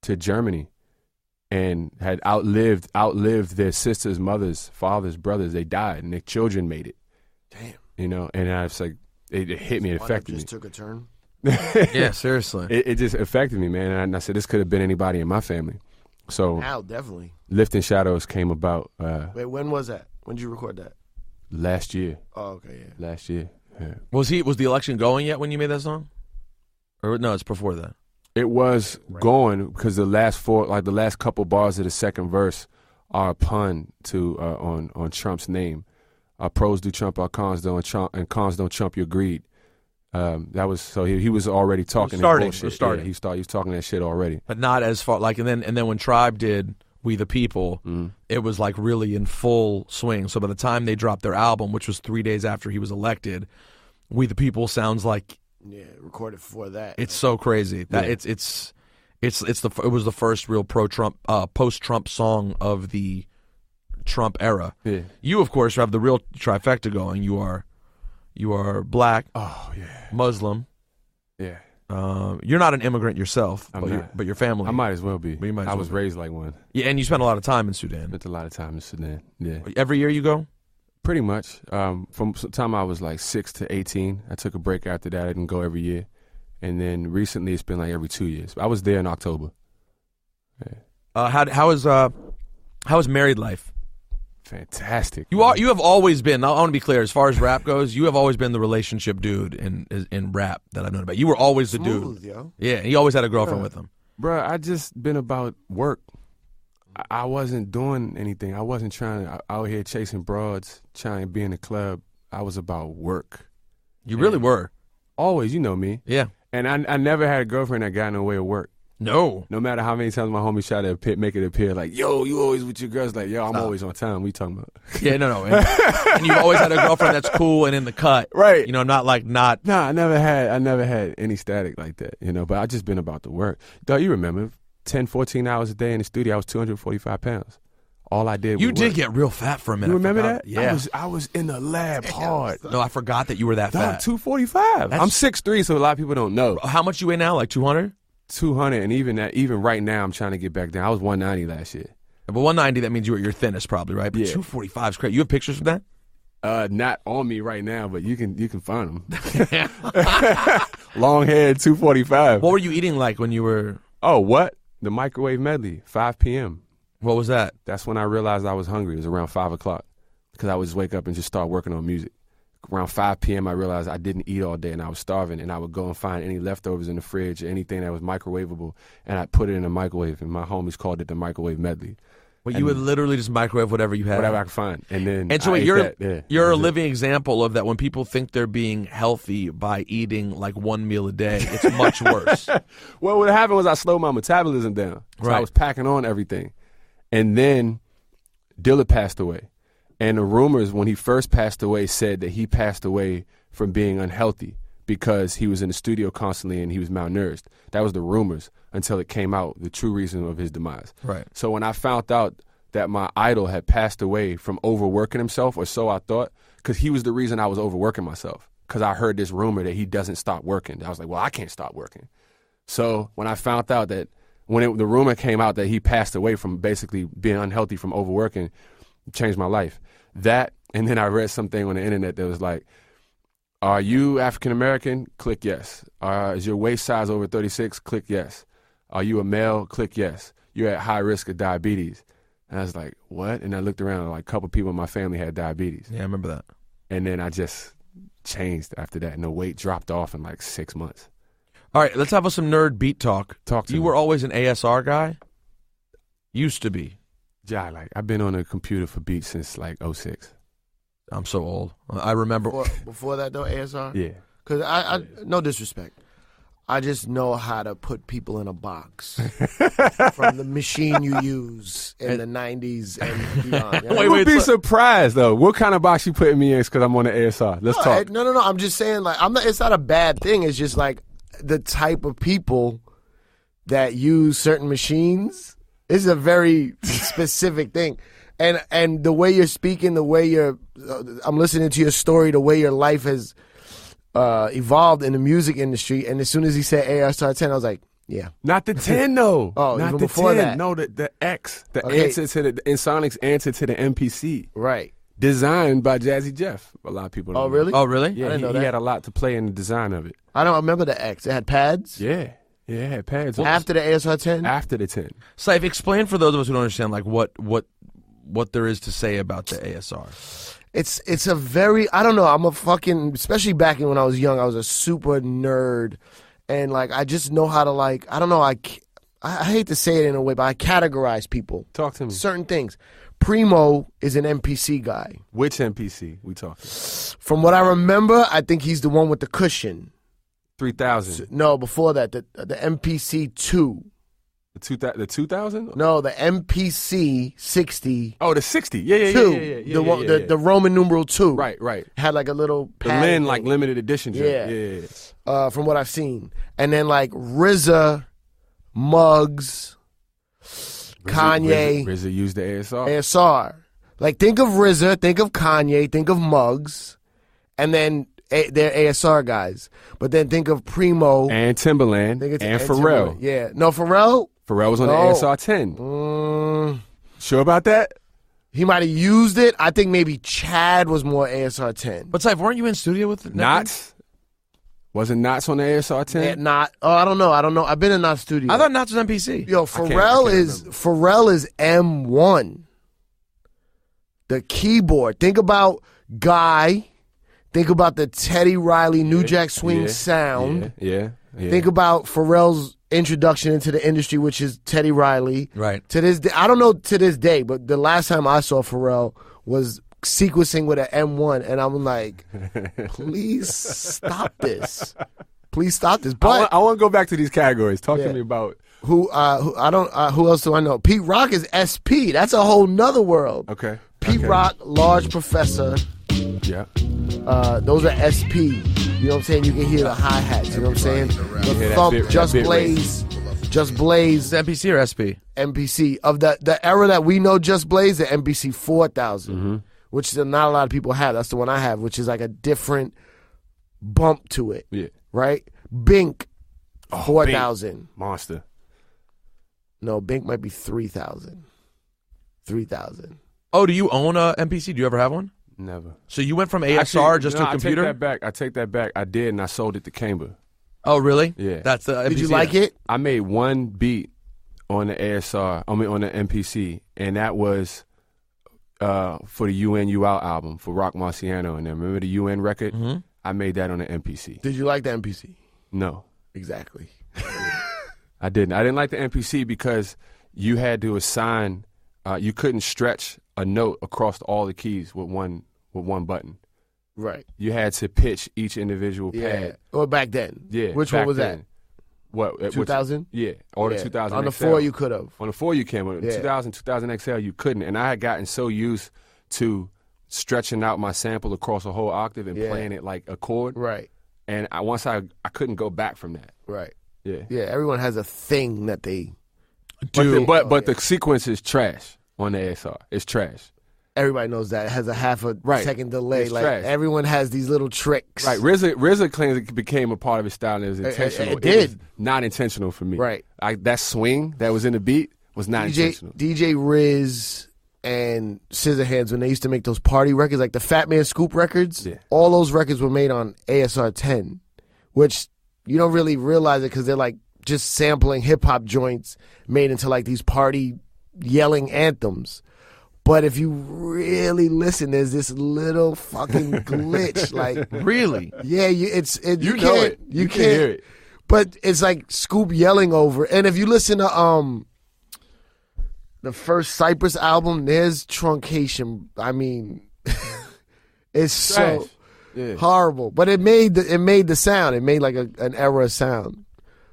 to Germany and had outlived their sisters, mothers, fathers, brothers. They died, and their children made it. Damn. You know, and I was like, it hit me, it affected me. Just took a turn. Yeah, seriously. It just affected me, man. And I said, this could have been anybody in my family. So Now, definitely. Lifting Shadows came about. Wait, when was that? When did you record that? Last year. Oh, okay, yeah. Last year. Yeah. Was the election going yet when you made that song? Or no, it's before that. It was going because the last couple bars of the second verse are a pun to on Trump's name. Our pros do trump our cons don't, and cons don't trump your greed. That was so he was already talking. Starting. Yeah, he was talking that shit already. But not as far and then when Tribe did We the People, it was like really in full swing. So by the time they dropped their album, which was 3 days after he was elected, We the People sounds like recorded before that. It's so crazy that it was the first real pro-Trump post-Trump song of the Trump era. Yeah. You of course have the real trifecta going. You are black. Oh yeah. Muslim. Yeah. You're not an immigrant yourself, but your family. I might as well be. I was raised like one. Yeah, and you spent a lot of time in Sudan. Spent a lot of time in Sudan. Yeah. Every year you go? Pretty much. From the time I was like 6 to 18, I took a break after that. I didn't go every year. And then recently it's been like every 2 years. I was there in October. Yeah. How is married life? Fantastic. You have always been, I want to be clear, as far as rap goes, you have always been the relationship dude in rap that I've known about. You were always the dude. Yo. Yeah, he always had a girlfriend with him. Bruh, I just been about work. I wasn't doing anything. I wasn't out here chasing broads, trying to be in the club. I was about work. You really were. Always, you know me. Yeah. And I never had a girlfriend that got in the way of work. No. No matter how many times my homies try to make it appear like, yo, you always with your girls. Like, yo, I'm always on time. What you talking about? Yeah, no. And you've always had a girlfriend that's cool and in the cut. Right. You know, not. Nah, I never had any static like that, you know, but I just been about the work. Dog, you remember, 10, 14 hours a day in the studio, I was 245 pounds. All I did was You did work. get real fat for a minute. You remember that? Yeah. I was in the lab hard. No, I forgot that you were that fat. 245. I'm 6'3", so a lot of people don't know. How much you weigh now? Like 200? 200, and even right now, I'm trying to get back down. I was 190 last year. But 190, that means you were your thinnest probably, right? But Yeah. 245 is crazy. You have pictures of that? Not on me right now, but you can find them. Long hair, 245. What were you eating like when you were... Oh, what? The microwave medley, 5 p.m. What was that? That's when I realized I was hungry. It was around 5 o'clock because I would just wake up and just start working on music. Around 5 p.m., I realized I didn't eat all day and I was starving, and I would go and find any leftovers in the fridge or anything that was microwavable, and I'd put it in the microwave, and my homies called it the microwave medley. Well, you would literally just microwave whatever you had. Whatever I could find. And so you're a living example of that. When people think they're being healthy by eating like one meal a day, it's much worse. Well, what happened was I slowed my metabolism down. So I was packing on everything. And then Dilla passed away. And the rumors when he first passed away said that he passed away from being unhealthy because he was in the studio constantly and he was malnourished. That was the rumors until it came out, the true reason of his demise. Right. So when I found out that my idol had passed away from overworking himself, or so I thought, because he was the reason I was overworking myself, because I heard this rumor that he doesn't stop working. I was like, well, I can't stop working. So when I found out that the rumor came out that he passed away from basically being unhealthy from overworking, it changed my life. That, and then I read something on the internet that was like, are you African-American? Click yes. Is your waist size over 36? Click yes. Are you a male? Click yes. You're at high risk of diabetes. And I was like, what? And I looked around and like a couple people in my family had diabetes. Yeah, I remember that. And then I just changed after that, and the weight dropped off in like 6 months. All right, let's have some nerd beat talk. Talk to me. You were always an ASR guy? Used to be. Yeah, like I've been on a computer for beats since like 06. I'm so old. I remember. Before that, though, ASR? Yeah. Because I no disrespect, I just know how to put people in a box from the machine you use in the 90s and beyond. You know? You would be surprised, though. What kind of box you putting me in because I'm on the ASR? Let's talk. No. I'm just saying, like, it's not a bad thing. It's just like the type of people that use certain machines is a very specific thing. And the way you're speaking, the way I'm listening to your story, the way your life has evolved in the music industry. And as soon as he said ASR 10, I was like, Yeah. Not the 10 though. Oh, not even the before 10. that. No, the X, the Okay. answer to the Sonic's answer to the MPC, Right. designed by Jazzy Jeff. A lot of people. Don't Oh, know. really? Oh, really? Yeah, I didn't know he that. had a lot to play in the design of it. I don't remember the X. It had pads Yeah, it had pads on it. after the ASR 10. After the 10. Ciph, explain for those of us who don't understand, like what there is to say about the ASR. It's a very, I don't know, I'm a fucking, especially back when I was young, I was a super nerd. And like, I just know how to like, I don't know, I hate to say it in a way, but I categorize people. Talk to me. Certain things. Primo is an MPC guy. Which MPC we talking? From what I remember, I think he's the one with the cushion. 3000. No, before that, the MPC 2. The 2000? No, the MPC 60. Oh, the 60. Yeah. 2. The Roman numeral 2. Right. Had like a little The pad Lin, thing. like limited edition. Yeah. Yeah. From what I've seen. And then like RZA, Muggs, Kanye, RZA used the ASR. ASR. Like think of RZA, think of Kanye, think of Muggs, and then they're ASR guys. But then think of Primo And Timberland. think it's And Timberland. Pharrell. Yeah. No, Pharrell? Pharrell was on No. the ASR 10. Sure about that? He might have used it. I think maybe Chad was more ASR 10. But Ciph, weren't you in studio with the Knots? Wasn't Knots on the ASR 10? Not. Oh, I don't know. I've been in that studio. I thought Knots was MPC. Yo, I can't Pharrell is M1. The keyboard. Think about Guy. Think about the Teddy Riley New Jack Swing sound. Yeah. Think about Pharrell's introduction into the industry, which is Teddy Riley. Right. To this day, I don't know to this day, but the last time I saw Pharrell was sequencing with an M1, and I'm like, please stop this. Please stop this. But I want to go back to these categories. Talk Yeah. to me about. who else do I know? Pete Rock is SP. That's a whole nother world. Okay. Pete okay. Rock, Large Professor. Yeah. Those are SP. You know what I'm saying? You can hear the hi-hats. You know what I'm saying? The hear that thump, bit- that Just bit Blaze. Just Is Blaze, it MPC or SP? MPC. Of the era that we know Just Blaze, the MPC 4000, which not a lot of people have. That's the one I have, which is like a different bump to it, Yeah. right? Bink, Oh, 4000. Bink. Monster. No, Bink might be 3000. 3000. Oh, do you own a MPC? Do you ever have one? Never. So you went from ASR Actually, just no, to a computer? I take that back. I did, and I sold it to Camber. Oh, really? Yeah. That's the Did you MPC. like it? I made one beat on the ASR. I mean, on the MPC, and that was for the UN You Out album for Rock Marciano. And then remember the UN record? Mm-hmm. I made that on the MPC. Did you like the MPC? No, Exactly. I didn't. I didn't like the MPC because you had to assign. You couldn't stretch a note across all the keys with one button. Right. You had to pitch each individual Yeah. pad. Or back then. Yeah. Which back one was then. What? 2000? Yeah. Or Yeah. the 2000 On the XL. 4 you could have. On the 4 you can, but Yeah. 2000 XL you couldn't. And I had gotten so used to stretching out my sample across a whole octave and Yeah. playing it like a chord. Right. And once I couldn't go back from that. Right. Yeah. Yeah, everyone has a thing that they But the sequence is trash on the ASR. It's trash. everybody knows that. It has a half a Right. second delay. It's like trash. everyone has these little tricks. Right. RZA claims it became a part of his style and it was intentional. it did. was not intentional for me. Right. That swing that was in the beat was not intentional. DJ Riz and Scissorhands, when they used to make those party records, like the Fat Man Scoop records, Yeah. all those records were made on ASR 10, which you don't really realize it because they're like just sampling hip hop joints made into like these party yelling anthems. But if you really listen, there's this little fucking glitch. Like, Really? yeah, you You can't, know it. You can hear it. But it's like Scoop yelling over. And if you listen to the first Cypress album, there's truncation. I mean, it's so Trash. Yeah. horrible. But it made the sound. It made like an era sound.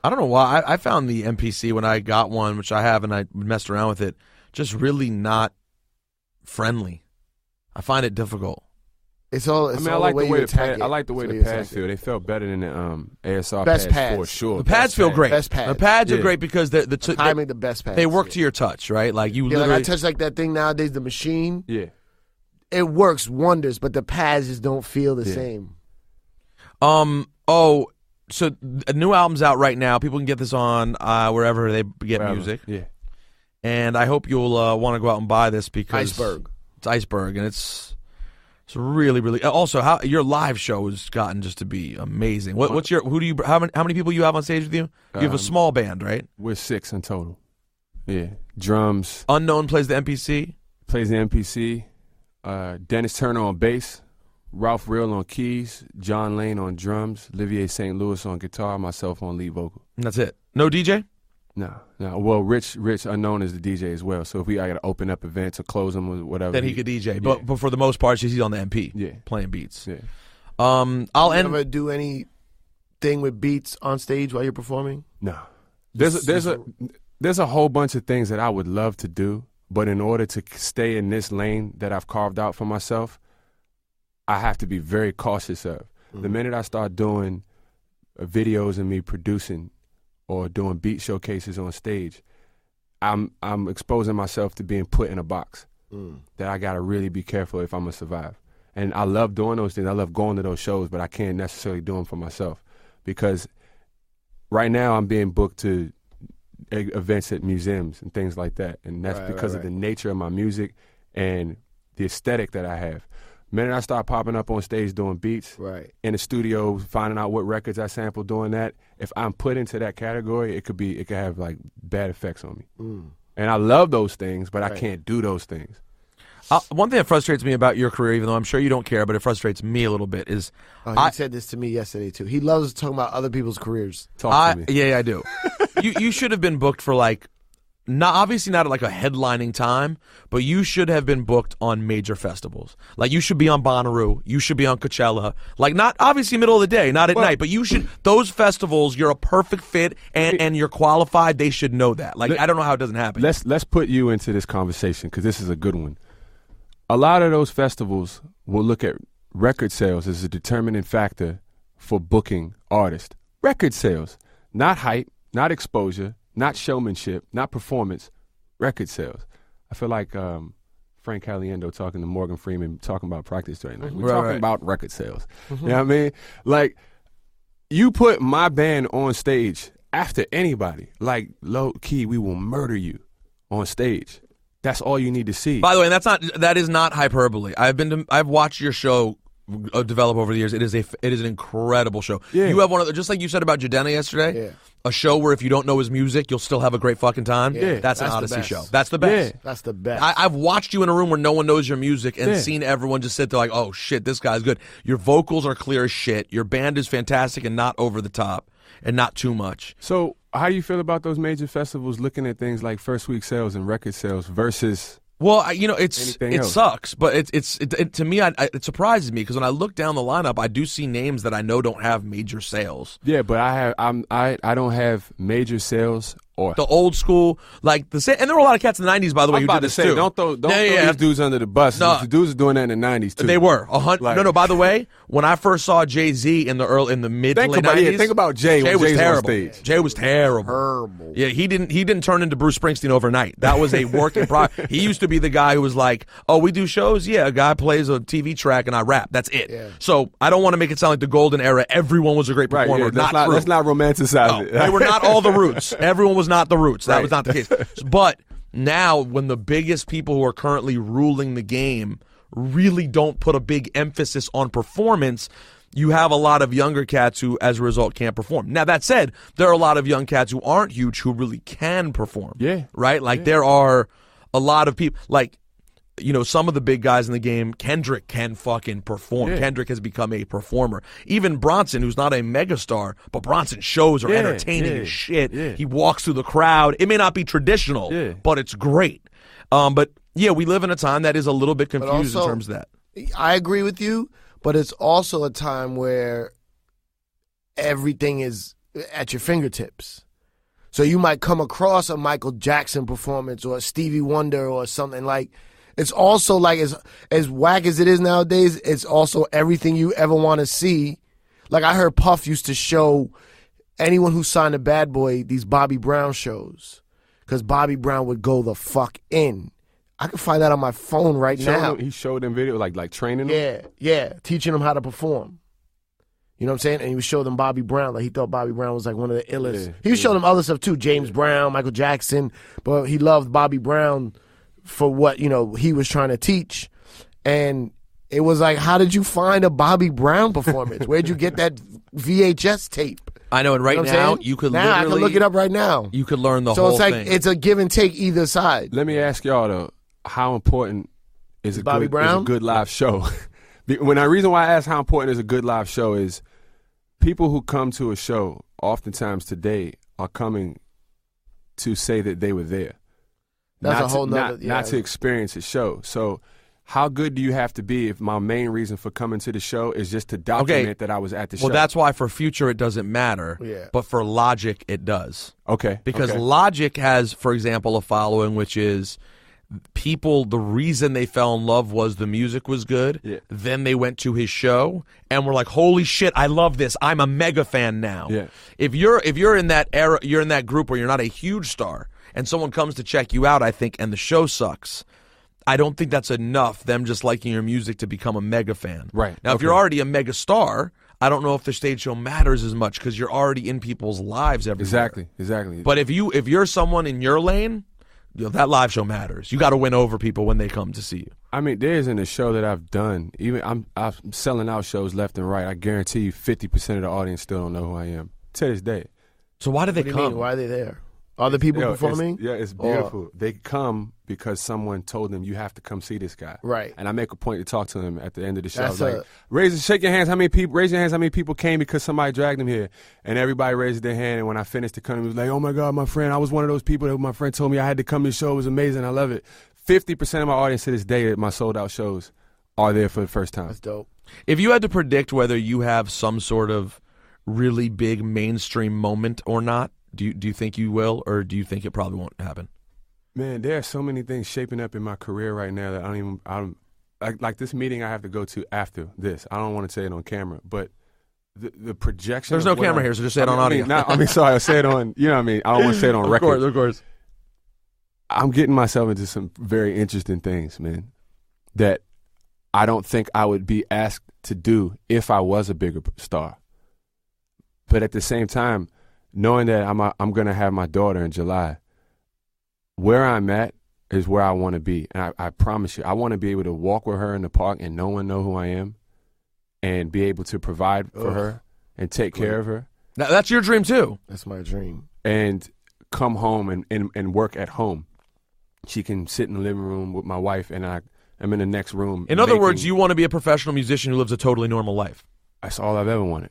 I don't know why. I found the MPC when I got one, which I have, and I messed around with it, just really not friendly. I find it difficult. It's all. It's I mean, I all like the way you the attack pad, it. I like the way It's the you pads attack feel. it. They felt better than the ASR Best pads for pads. sure. The pads feel great. Best pads. The pads are Yeah. great because Timing the best pads. they work yeah. to your touch, right? Like you Yeah, like literally. I touch like that thing nowadays, the machine. Yeah. It works wonders, but the pads just don't feel the Yeah. same. Oh, So a new album's out right now. People can get this on wherever they get Wherever. music. Yeah. And I hope you'll want to go out and buy this because Iceberg. It's Iceberg, and it's really, really. Also, how your live show has gotten just to be amazing. What's your? How many people you have on stage with you? You have a small band, right? We're 6 in total. Yeah. Drums. Unknown plays the MPC. Plays the MPC. Dennis Turner on bass. Ralph Real on keys. John Lane on drums. Olivier St. Louis on guitar. Myself on lead vocal. And that's it. No DJ? No. Well, Rich Unknown is the DJ as well. So if I got to open up events or close them or whatever, Then he could DJ. Yeah. But for the most part, he's on the MP. Yeah. Playing beats. Yeah. I'll end. You ever do anything with beats on stage while you're performing? No. There's a whole bunch of things that I would love to do, but in order to stay in this lane that I've carved out for myself, I have to be very cautious of. The minute I start doing videos of me producing or doing beat showcases on stage, I'm exposing myself to being put in a box that I got to really be careful if I'm going to survive. And I love doing those things. I love going to those shows, but I can't necessarily do them for myself because right now I'm being booked to events at museums and things like that. And that's because of the nature of my music and the aesthetic that I have. The minute I start popping up on stage doing beats, in the studio, finding out what records I sample doing that, if I'm put into that category, it could have like bad effects on me. And I love those things, but I can't do those things. One thing that frustrates me about your career, even though I'm sure you don't care, but it frustrates me a little bit, is he said this to me yesterday too. He loves talking about other people's careers. Talk to me. Yeah, I do. You should have been booked for obviously not at like a headlining time, but you should have been booked on major festivals. Like you should be on Bonnaroo, you should be on Coachella. Like not obviously middle of the day, not at night, but you should. Those festivals, you're a perfect fit and you're qualified. They should know that. Like I don't know how it doesn't happen. Let's put you into this conversation because this is a good one. A lot of those festivals will look at record sales as a determining factor for booking artists. Record sales, not hype, not exposure, not showmanship, not performance, record sales. I feel like Frank Caliendo talking to Morgan Freeman talking about practice right now. We're talking about record sales. You know what I mean? Like, you put my band on stage after anybody, like low key, we will murder you on stage. That's all you need to see. By the way, that is not hyperbole. I've watched your show develop over the years. It is an incredible show. Yeah. You have one of the, just like you said about Jadena yesterday. Yeah. A show where if you don't know his music, you'll still have a great fucking time. Yeah. That's an Oddisee show. That's the best. Yeah. That's the best. I've watched you in a room where no one knows your music and seen everyone just sit there like, oh shit, this guy's good. Your vocals are clear as shit. Your band is fantastic and not over the top and not too much. So how do you feel about those major festivals looking at things like first week sales and record sales versus? Well, it sucks, but it to me, it surprises me because when I look down the lineup, I do see names that I know don't have major sales. Yeah, but I don't have major sales or the old school and there were a lot of cats in the '90s, by the way. I'm about to say, don't throw these dudes under the bus. No. The dudes are doing that in the '90s too. They were no. By the way, when I first saw Jay-Z in the mid to late '90s, think about Jay. Jay was terrible. On stage. Jay was terrible. Yeah, he didn't turn into Bruce Springsteen overnight. That was a work in progress. He used to be the guy who was like, "Oh, we do shows. Yeah, a guy plays a TV track and I rap. That's it." Yeah. So I don't want to make it sound like the golden era. Everyone was a great performer. Right, yeah, let's not romanticize it. They were not all the roots. Everyone was not the roots. That was not the case. But now, when the biggest people who are currently ruling the game really don't put a big emphasis on performance, you have a lot of younger cats who, as a result, can't perform. Now, that said, there are a lot of young cats who aren't huge who really can perform. Yeah. Right? Like, there are a lot of people, like, some of the big guys in the game, Kendrick can fucking perform. Yeah. Kendrick has become a performer. Even Bronson, who's not a megastar, but Bronson's shows are entertaining as shit. Yeah. He walks through the crowd. It may not be traditional, but it's great. But yeah, we live in a time that is a little bit confused in terms of that. I agree with you, but it's also a time where everything is at your fingertips. So you might come across a Michael Jackson performance or a Stevie Wonder or something like. It's also like as whack as it is nowadays, it's also everything you ever want to see. Like I heard Puff used to show anyone who signed to Bad Boy these Bobby Brown shows because Bobby Brown would go the fuck in. I can find that on my phone right now. He showed them video like training them? Yeah, teaching them how to perform. You know what I'm saying? And he would show them Bobby Brown. Like, he thought Bobby Brown was like one of the illest. Yeah, He would show them other stuff too, James Brown, Michael Jackson. But he loved Bobby Brown for what, you know, he was trying to teach. And it was like, how did you find a Bobby Brown performance? Where'd you get that VHS tape? I know, and right You know what I'm now saying? you could now I can look it up right now. You could learn the So whole it's like thing. it's a give and take either side. Let me ask y'all though, how important is Bobby Brown? is a good live show? Reason why I ask how important is a good live show is people who come to a show oftentimes today are coming to say that they were there. That's not a whole to, nother not to experience a show. So how good do you have to be if my main reason for coming to the show is just to document that I was at the show? Well, that's why for Future it doesn't matter. Yeah. But for Logic it does. Okay. Because okay. Logic has, for example, a following which is people, the reason they fell in love was the music was good. Yeah. Then they went to his show and were like, holy shit, I love this. I'm a mega fan now. Yeah. If you're in that era, you're in that group where you're not a huge star and someone comes to check you out, I think, and the show sucks, I don't think that's enough, them just liking your music, to become a mega fan. Right. Now, if you're already a mega star, I don't know if the stage show matters as much because you're already in people's lives everywhere. Exactly. But if you're someone in your lane, you know, that live show matters. You got to win over people when they come to see you. I mean, there isn't a show that I've done. Even I'm selling out shows left and right. I guarantee you 50% of the audience still don't know who I am to this day. So why do they What do you come? mean? Why are they there? Other people performing? It's beautiful. They come because someone told them you have to come see this guy. Right. And I make a point to talk to them at the end of the show. I That's was like, shake your hands. Raise your hands. How many people came because somebody dragged them here? And everybody raised their hand. And when I finished the country, it was like, oh my God, my friend. I was one of those people that my friend told me I had to come to the show. It was amazing. I love it. 50% of my audience to this day at my sold out shows are there for the first time. That's dope. If you had to predict whether you have some sort of really big mainstream moment or not, do you think you will, or do you think it probably won't happen? Man, there are so many things shaping up in my career right now that I'm like this meeting I have to go to after this. I don't want to say it on camera, but the projection. There's no camera here, so just say it on audio. Sorry, I'll say it on. You know what I mean? I don't want to say it on record. Of course. I'm getting myself into some very interesting things, man, that I don't think I would be asked to do if I was a bigger star. But at the same time, knowing that I'm going to have my daughter in July, where I'm at is where I want to be. And I promise you, I want to be able to walk with her in the park and no one know who I am and be able to provide for her and take care of her. Now, that's your dream too. That's my dream. And come home and work at home. She can sit in the living room with my wife and I'm in the next room. In other words, you want to be a professional musician who lives a totally normal life. That's all I've ever wanted.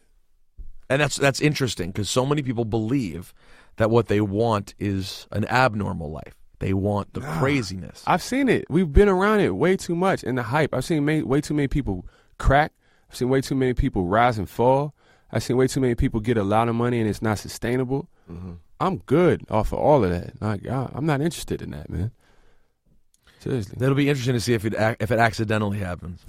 And that's interesting because so many people believe that what they want is an abnormal life. They want the craziness. I've seen it. We've been around it way too much in the hype. I've seen way too many people crack. I've seen way too many people rise and fall. I've seen way too many people get a lot of money and it's not sustainable. Mm-hmm. I'm good off of all of that. Like, I'm not interested in that, man. Seriously. It'll be interesting to see if it accidentally happens.